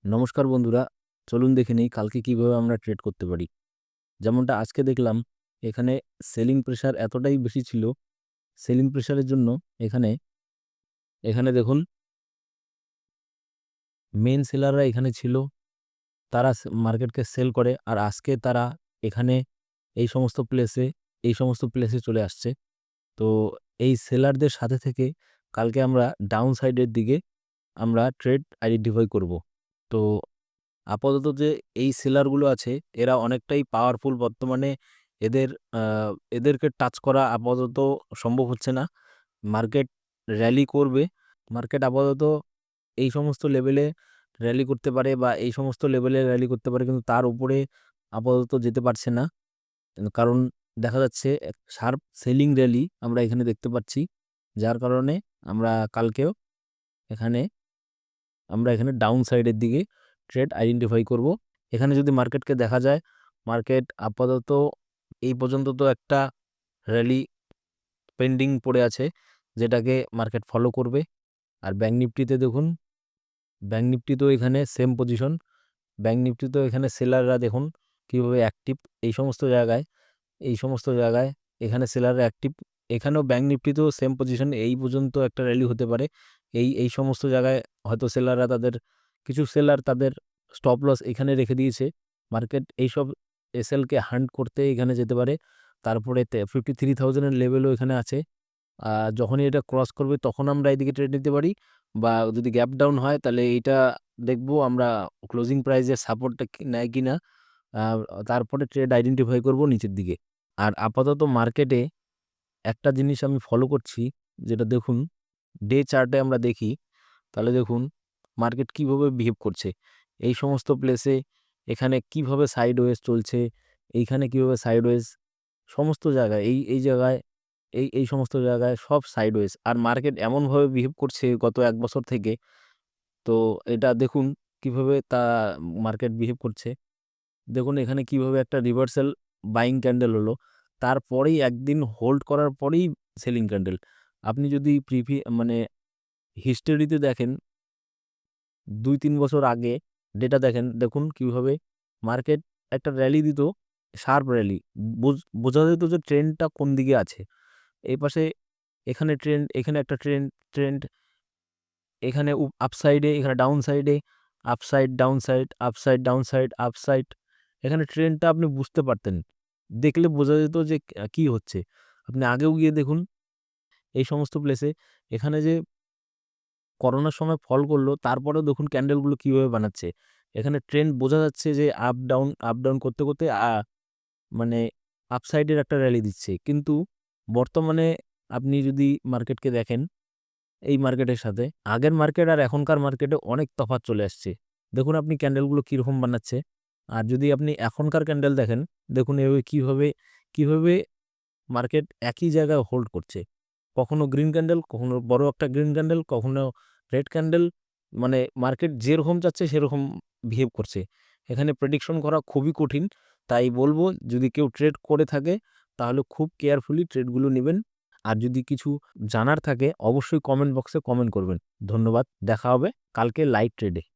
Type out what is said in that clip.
নমস্কার বন্ধুরা, চলুন দেখে নেই কালকে কিভাবে আমরা ট্রেড করতে পারি। যেমনটা আজকে দেখলাম, এখানে সেলিং প্রেশার এতটাই বেশি ছিল। সেলিং প্রেশারের জন্য এখানে এখানে দেখুন মেইন সেলাররা এখানে ছিল। তারা মার্কেটকে সেল করে, আর আজকে তারা এখানে এই সমস্ত প্লেসে চলে আসছে। তো এই সেলারদের সাথে থেকে কালকে আমরা ডাউন সাইডের দিকে আমরা ট্রেড আইডেন্টিফাই করব। তো আপাতত যে এই সেলারগুলো আছে, এরা অনেকটাই পাওয়ারফুল। বর্তমানে এদের আ এদেরকে টাচ করা আপাতত সম্ভব হচ্ছে না। মার্কেট র‍্যালি করবে। মার্কেট আপাতত এই সমস্ত লেভেলে র‍্যালি করতে পারে, বা এই সমস্ত লেভেলে র‍্যালি করতে পারে, কিন্তু তার উপরে আপাতত যেতে পারছে না। কারণ দেখা যাচ্ছে এক শার্প সেলিং র‍্যালি আমরা এখানে দেখতে পাচ্ছি। যার কারণে আমরা কালকেও এখানে এখানে ডাউন সাইডের দিকে ট্রেড আইডেন্টিফাই করব। এখানে যদি মার্কেটকে দেখা যায়, মার্কেট আপাতত এই পর্যন্ত তো একটা র‍্যালি পেন্ডিং পড়ে আছে, যেটাকে মার্কেট ফলো করবে। আর ব্যাংক নিফটিতে দেখুন, ব্যাংক নিফটিতেও এখানে সেম পজিশন। ব্যাংক নিফটিতেও এখানে সেলাররা দেখুন কিভাবে অ্যাক্টিভ। এই সমস্ত জায়গায় এই সমস্ত জায়গায় এখানে সেলাররা অ্যাক্টিভ। এখানেও ব্যাংক নিফটিতেও সেম পজিশন। এই পর্যন্ত একটা র‍্যালি হতে পারে। এই সমস্ত জায়গায় হয়তো সেলাররা কিছু সেলার তাদের স্টপ লস এখানে রেখে দিয়েছে। মার্কেট এইসব এসএলকে হান্ট করতে এখানে যেতে পারে। তারপরে 53,000 এর লেভেলও এখানে আছে। যখনই এটা ক্রস করবে তখন আমরা এদিকে ট্রেড নিতে পারি, বা যদি গ্যাপ ডাউন হয় তাহলে এইটা দেখবো আমরা ক্লোজিং প্রাইসের সাপোর্টটা নেয় কিনা। আ তারপরে ট্রেড আইডেন্টিফাই করব নিচের দিকে। আর আপাতত মার্কেটে একটা জিনিস আমি ফলো করছি, যেটা দেখুন ডে চার্টে আমরা দেখি, তাহলে দেখুন মার্কেট কিভাবে বিহেভ করছে। এই সমস্ত প্লেসে এখানে কিভাবে সাইডওয়েজ চলছে, এইখানে কিভাবে সাইডওয়েজ, সমস্ত জায়গায় এই জায়গায় এই সমস্ত জায়গায় সব সাইডওয়েজ। আর মার্কেট এমনভাবে বিহেভ করছে গত ১ বছর থেকে। তো এটা দেখুন কিভাবে মার্কেট বিহেভ করছে। দেখুন এখানে কিভাবে একটা রিভার্সাল বাইং ক্যান্ডেল হলো। তারপরেই একদিন হোল্ড করার পরেই সেলিং ক্যান্ডেল। আপনি যদি মানে হিস্টোরিতে দেখেন ২-৩ বছর আগে ডেটা দেখেন, দেখুন কিভাবে মার্কেট একটা র‍্যালি দিত, শার্প র‍্যালি। বোঝা যেত যে ট্রেন্ডটা কোন দিকে আছে। এই পাশে এখানে ট্রেন্ড, এখানে একটা ট্রেন্ড, এখানে আপসাইডে, এখানে ডাউন সাইডে, upside, down side, upside, down side, upside. এখানে ট্রেন্ডটা আপনি বুঝতে পারতেন। দেখলে বোঝা যেত যে কি হচ্ছে। আপনি আগেও গিয়ে দেখুন এই সমস্ত প্লেসে, এখানে যে করোনার সময় ফল করলো, তারপরেও দেখুন ক্যান্ডেলগুলো কিভাবে বানাচ্ছে। এখানে ট্রেন্ড বোঝা যাচ্ছে যে আপ ডাউন করতে, করতে মানে আপসাইডের একটা র‍্যালি দিচ্ছে। কিন্তু বর্তমানে আপনি যদি মার্কেটকে দেখেন, এই মার্কেটের সাথে আগের মার্কেট আর এখনকার মার্কেটে অনেক তফাৎ চলে আসছে। দেখুন আপনি ক্যান্ডেলগুলো কিরকম বানাচ্ছে। আর যদি আপনি এখনকার ক্যান্ডেল দেখেন, দেখুন এভাবে কিভাবে মার্কেট একই জায়গায় হোল্ড করছে। কখনো গ্রিন ক্যান্ডেল, কখনো বড় একটা গ্রিন ক্যান্ডেল, কখনো রেড ক্যান্ডেল। মানে মার্কেট যেরকম চাচ্ছে সেরকম বিহেভ করছে। এখানে প্রেডিকশন করা খুবই কঠিন। তাই বলব, যদি কেউ ট্রেড করে থাকে তাহলে খুব কেয়ারফুলি ট্রেডগুলো নিবেন। আর যদি কিছু জানার থাকে অবশ্যই কমেন্ট বক্সে কমেন্ট করবেন। ধন্যবাদ। দেখা হবে কালকে লাইভ ট্রেডে।